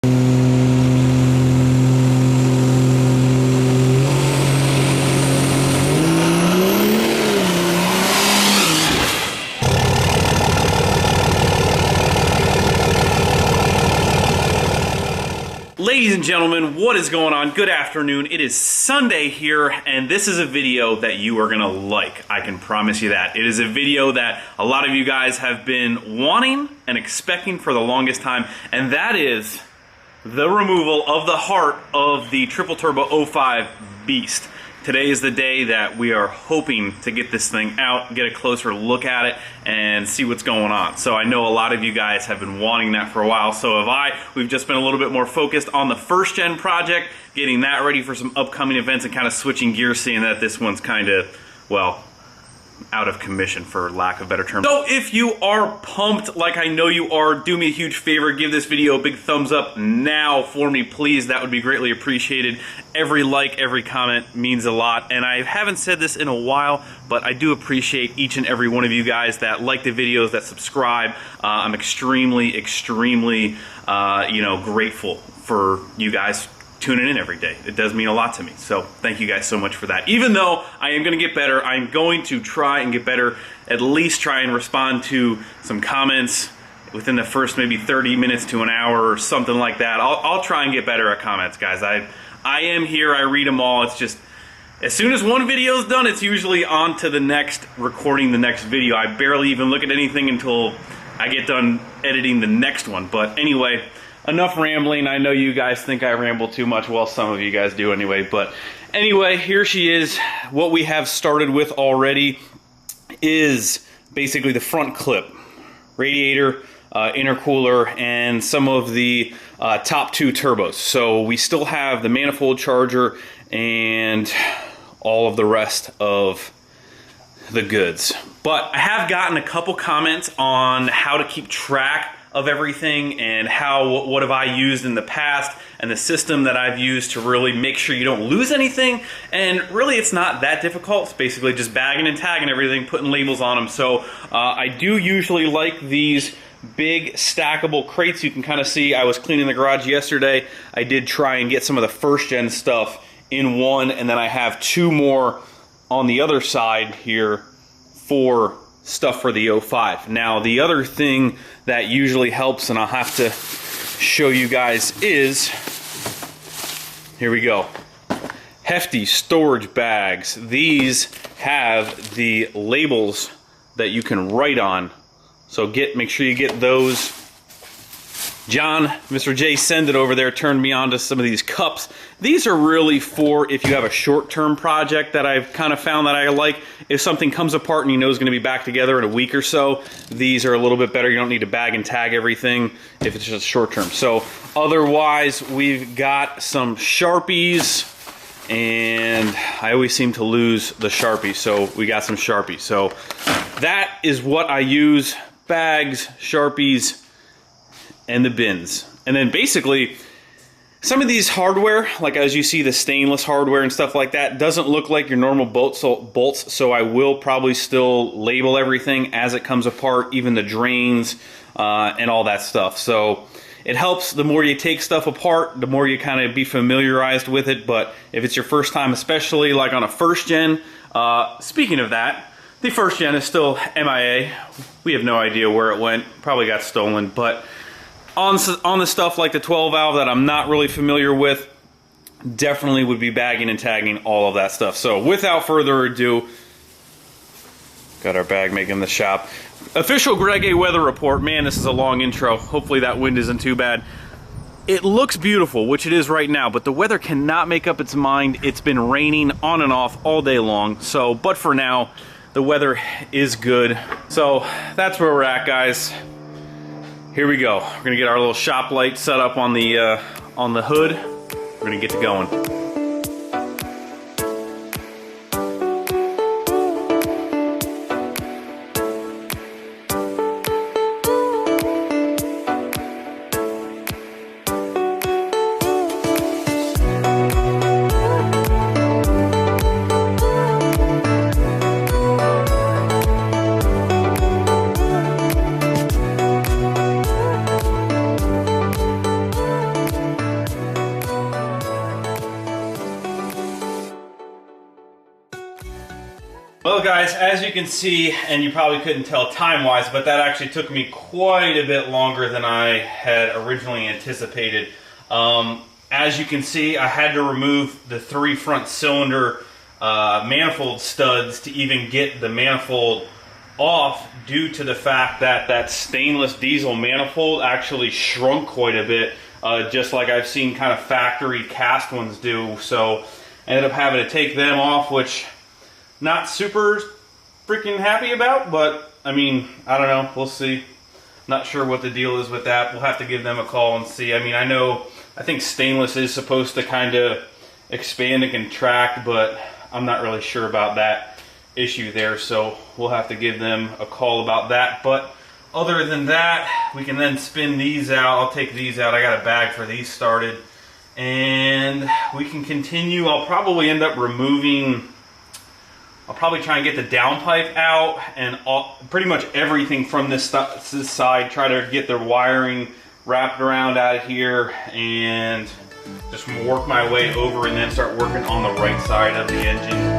Ladies and gentlemen, what is going on? Good afternoon. It is Sunday here, and this is a video that you are gonna like. I can promise you that. It is a video that a lot of you guys have been wanting and expecting for the longest time, and that is the removal of the heart of the triple turbo 05 beast. Today is the day that we are hoping to get this thing out, get a closer look at it, and see what's going on. So I know a lot of you guys have been wanting that for a while, so have I. We've just been a little bit more focused on the first gen project, getting that ready for some upcoming events and kind of switching gears, seeing that this one's kind of, well, out of commission, for lack of a better term. So if you are pumped like I know you are, do me a huge favor, give this video a big thumbs up now for me, please. That would be greatly appreciated. Every like, every comment means a lot, and I haven't said this in a while, but I do appreciate each and every one of you guys that like the videos, that subscribe. I'm extremely grateful for you guys tuning in every day. It does mean a lot to me, so thank you guys so much for that. Even though I am going to get better, I'm going to try and get better, at least try and respond to some comments within the first maybe 30 minutes to an hour or something like that. I'll try and get better at comments, guys. I am here, I read them all. It's just, as soon as one video is done, it's usually on to the next, recording the next video. I barely even look at anything until I get done editing the next one. But anyway, enough rambling. I know you guys think I ramble too much. Well, some of you guys do anyway. But anyway, here she is. What we have started with already is basically the front clip, radiator, intercooler, and some of the top two turbos. So we still have the manifold charger and all of the rest of the goods. But I have gotten a couple comments on how to keep track of everything and what have I used in the past and the system that I've used to really make sure you don't lose anything. And really, it's not that difficult. It's basically just bagging and tagging everything, putting labels on them. So I do usually like these big stackable crates. You can kind of see, I was cleaning the garage yesterday. I did try and get some of the first gen stuff in one, and then I have two more on the other side here for stuff for the 05. Now, the other thing that usually helps, and I'll have to show you guys, is, here we go, hefty storage bags. These have the labels that you can write on, so make sure you get those. John, Mr. J Send It over there, turned me on to some of these cups. These are really for if you have a short-term project that I've kind of found that I like. If something comes apart and you know it's going to be back together in a week or so, these are a little bit better. You don't need to bag and tag everything if it's just short-term. So otherwise, we've got some Sharpies, and I always seem to lose the Sharpie, so we got some Sharpies. So that is what I use: bags, Sharpies, and the bins. And then basically, some of these hardware, like as you see the stainless hardware and stuff like that, doesn't look like your normal bolts, so I will probably still label everything as it comes apart, even the drains and all that stuff. So it helps the more you take stuff apart, the more you kind of be familiarized with it. But if it's your first time, especially like on a first gen, speaking of that, the first gen is still MIA. We have no idea where it went, probably got stolen, but on the stuff like the 12 valve that I'm not really familiar with, definitely would be bagging and tagging all of that stuff. So without further ado, got our bag making in the shop. Official Greg A weather report. Man, this is a long intro. Hopefully that wind isn't too bad. It looks beautiful, which it is right now, but the weather cannot make up its mind. It's been raining on and off all day long. So, but for now, the weather is good. So that's where we're at, guys. Here we go. We're gonna get our little shop light set up on the hood. We're gonna get to going. guys, as you can see, and you probably couldn't tell time-wise, but that actually took me quite a bit longer than I had originally anticipated. As you can see, I had to remove the 3 front cylinder manifold studs to even get the manifold off, due to the fact that that stainless diesel manifold actually shrunk quite a bit, just like I've seen kind of factory cast ones do. So I ended up having to take them off, which not super freaking happy about, but I mean, I don't know, we'll see. Not sure what the deal is with that. We'll have to give them a call and see. I mean, I think stainless is supposed to kind of expand and contract, but I'm not really sure about that issue there, so we'll have to give them a call about that. But other than that, we can then spin these out. I'll take these out. I got a bag for these started, and we can continue. I'll probably end up removing, I'll probably try and get the downpipe out and pretty much everything from this side, try to get the wiring wrapped around out of here, and just work my way over and then start working on the right side of the engine.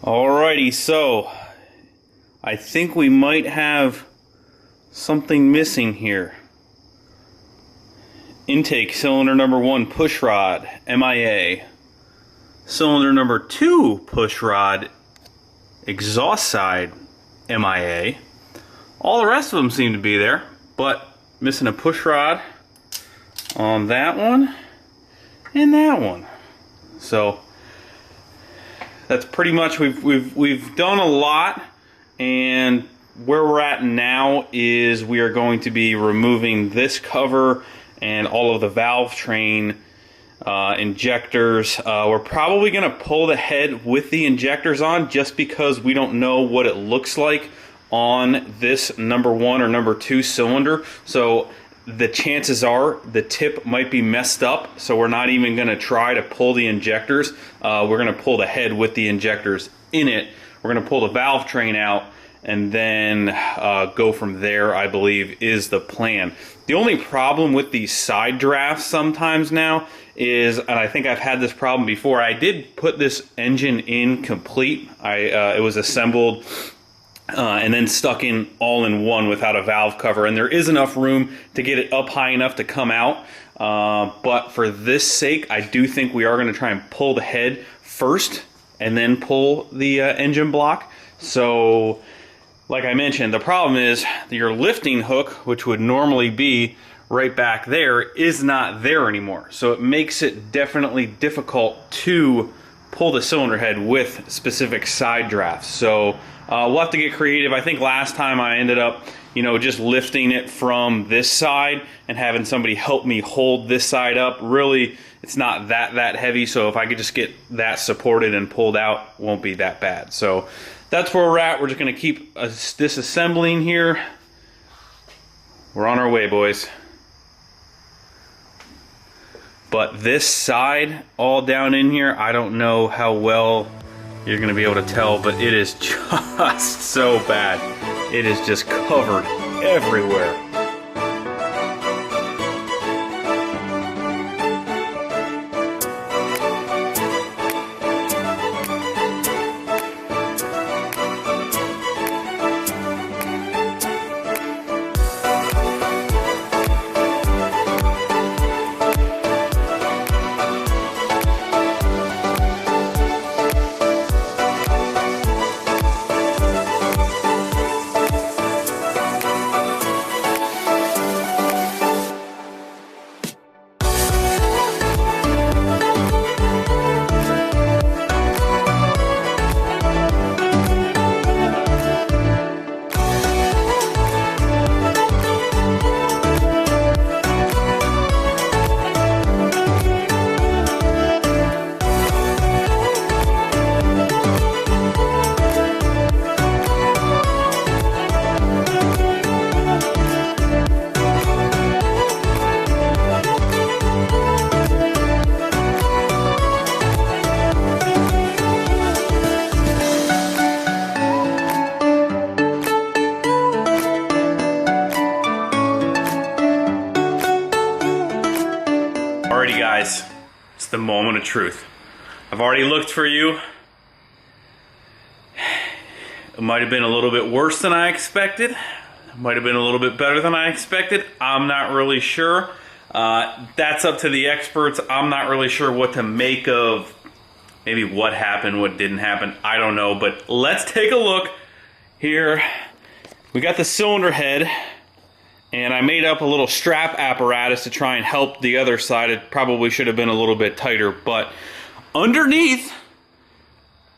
Alrighty, so I think we might have something missing here. Intake cylinder number 1 push rod MIA. Cylinder number 2 push rod exhaust side MIA. All the rest of them seem to be there, but missing a push rod on that one and that one. So that's pretty much, we've done a lot, and where we're at now is we are going to be removing this cover and all of the Valvetrain injectors. We're probably going to pull the head with the injectors on, just because we don't know what it looks like on this number 1 or number 2 cylinder. So the chances are the tip might be messed up, so we're not even going to try to pull the injectors. We're going to pull the head with the injectors in it. We're going to pull the Valvetrain out and then go from there, I believe, is the plan. The only problem with these side drafts sometimes now is, and I think I've had this problem before, I did put this engine in complete. It was assembled and then stuck in all in one without a valve cover, and there is enough room to get it up high enough to come out, but for this sake I do think we are going to try and pull the head first and then pull the engine block. So like I mentioned, the problem is your lifting hook, which would normally be right back there, is not there anymore, so it makes it definitely difficult to pull the cylinder head with specific side drafts. So we'll have to get creative. I think last time I ended up, just lifting it from this side and having somebody help me hold this side up. Really, it's not that heavy, so if I could just get that supported and pulled out, it won't be that bad. So that's where we're at. We're just going to keep disassembling here. We're on our way, boys. But this side, all down in here, I don't know how well you're going to be able to tell, but it is just so bad. It is just covered everywhere. Alrighty guys, it's the moment of truth. I've already looked for you. It might have been a little bit worse than I expected. It might have been a little bit better than I expected. I'm not really sure. That's up to the experts. I'm not really sure what to make of maybe what happened, what didn't happen. I don't know, but let's take a look here. We got the cylinder head, and I made up a little strap apparatus to try and help the other side. It probably should have been a little bit tighter, but underneath,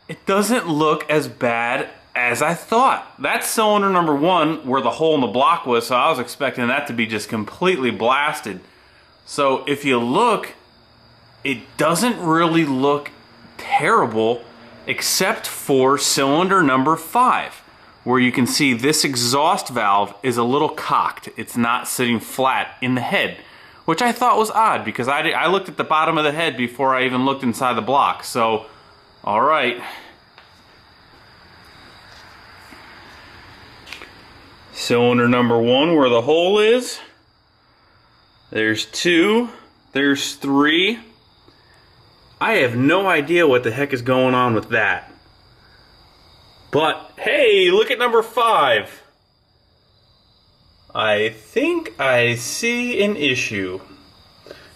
it doesn't look as bad as I thought. That's cylinder number one, where the hole in the block was, so I was expecting that to be just completely blasted. So if you look, it doesn't really look terrible, except for cylinder number 5. Where you can see this exhaust valve is a little cocked. It's not sitting flat in the head, which I thought was odd because I looked at the bottom of the head before I even looked inside the block. So, all right. Cylinder number 1 where the hole is. There's 2. There's 3. I have no idea what the heck is going on with that. But, hey, look at number 5. I think I see an issue.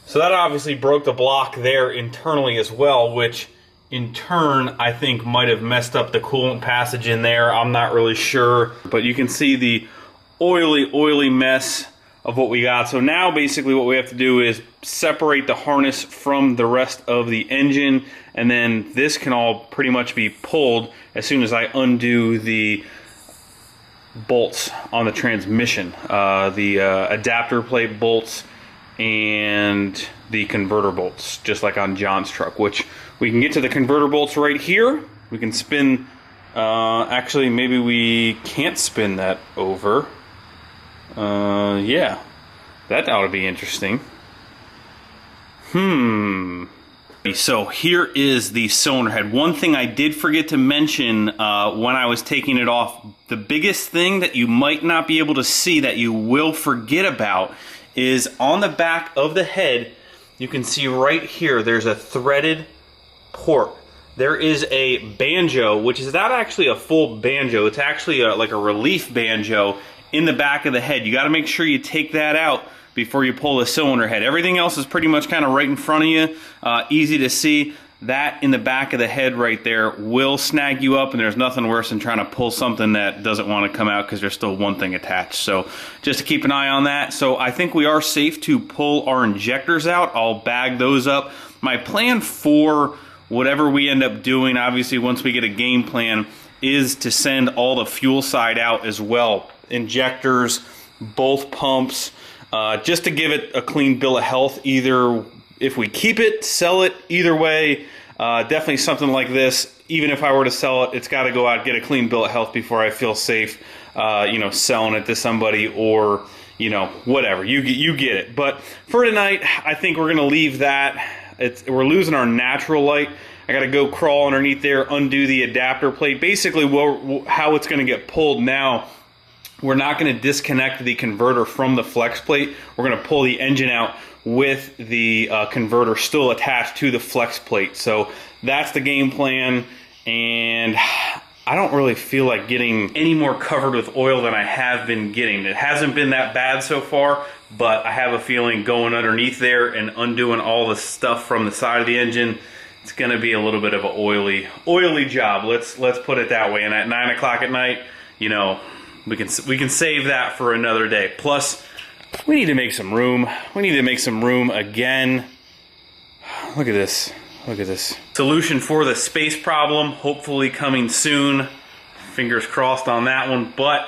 So that obviously broke the block there internally as well, which in turn I think might have messed up the coolant passage in there. I'm not really sure. But you can see the oily mess of what we got. So now basically what we have to do is separate the harness from the rest of the engine, and then this can all pretty much be pulled as soon as I undo the bolts on the transmission, the adapter plate bolts and the converter bolts, just like on John's truck, which we can get to the converter bolts right here. We can spin, actually maybe we can't spin that over. Yeah, that ought to be interesting. So here is the cylinder head. One thing I did forget to mention when I was taking it off, the biggest thing that you might not be able to see that you will forget about is on the back of the head, you can see right here, there's a threaded port. There is a banjo, which is not actually a full banjo. It's actually like a relief banjo in the back of the head. You got to make sure you take that out before you pull the cylinder head. Everything else is pretty much kind of right in front of you, easy to see. That in the back of the head right there will snag you up, and there's nothing worse than trying to pull something that doesn't want to come out because there's still one thing attached. So just to keep an eye on that. So I think we are safe to pull our injectors out. I'll bag those up. My plan for whatever we end up doing, obviously once we get a game plan, is to send all the fuel side out as well. Injectors, both pumps, just to give it a clean bill of health. Either if we keep it, sell it, either way, definitely something like this, even if I were to sell it, it's got to go out, get a clean bill of health before I feel safe, you know, selling it to somebody, or, you know, whatever. You get it. But for tonight, I think we're going to leave that. We're losing our natural light. I got to go crawl underneath there, undo the adapter plate. Basically, how it's going to get pulled now, we're not going to disconnect the converter from the flex plate. We're going to pull the engine out with the converter still attached to the flex plate. So that's the game plan, and I don't really feel like getting any more covered with oil than I have been getting. It hasn't been that bad so far, but I have a feeling going underneath there and undoing all the stuff from the side of the engine, it's gonna be a little bit of an oily job. Let's put it that way. And at 9 o'clock at night, you know, we can save that for another day. Plus, we need to make some room. We need to make some room again. Look at this. Look at this. Solution for the space problem, hopefully coming soon. Fingers crossed on that one. But,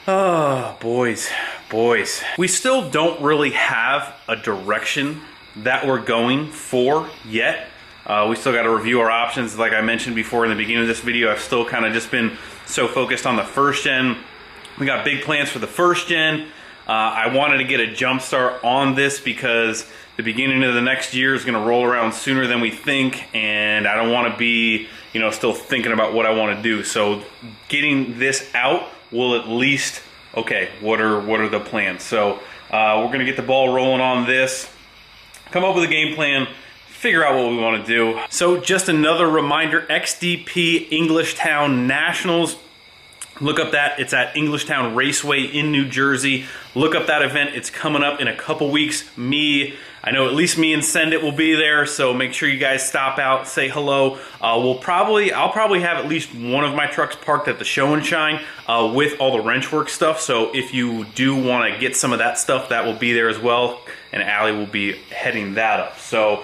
oh, boys. We still don't really have a direction that we're going for yet. We still got to review our options. Like I mentioned before in the beginning of this video, I've still kind of just been so focused on the first gen. We got big plans for the first gen. I wanted to get a jump start on this because the beginning of the next year is going to roll around sooner than we think, and I don't want to be, you know, still thinking about what I want to do. So getting this out will at least, okay, what are the plans? So we're going to get the ball rolling on this, come up with a game plan, figure out what we want to do. So just another reminder, XDP Englishtown Nationals. Look up that. It's at Englishtown Raceway in New Jersey. Look up that event. It's coming up in a couple weeks. I know at least me and Send It will be there, so make sure you guys stop out, say hello. I'll probably have at least one of my trucks parked at the Show and Shine with all the wrench work stuff. So if you do want to get some of that stuff, that will be there as well, and Allie will be heading that up. So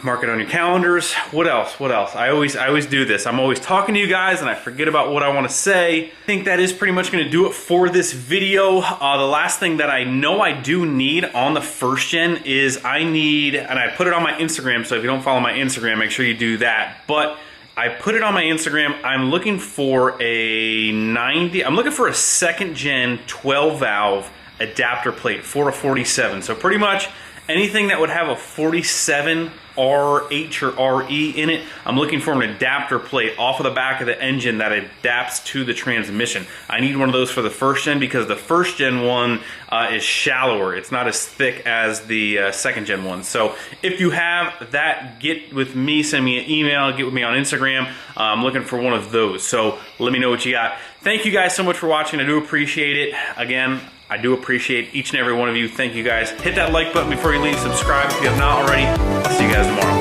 mark it on your calendars. What else? I always do this. I'm always talking to you guys and I forget about what I want to say. I think that is pretty much going to do it for this video. The last thing that I know I do need on the first gen is and I put it on my Instagram, so if you don't follow my Instagram, make sure you do that. But I put it on my Instagram. I'm looking for I'm looking for a second gen 12 valve adapter plate for a 47. So pretty much anything that would have a 47 RH or RE in it, I'm looking for an adapter plate off of the back of the engine that adapts to the transmission. I need one of those for the first gen because the first gen one is shallower. It's not as thick as the second gen one. So if you have that, get with me, send me an email, get with me on Instagram. I'm looking for one of those. So let me know what you got. Thank you guys so much for watching. I do appreciate it. Again, I do appreciate each and every one of you. Thank you guys. Hit that like button before you leave. Subscribe if you have not already. I'll see you guys tomorrow.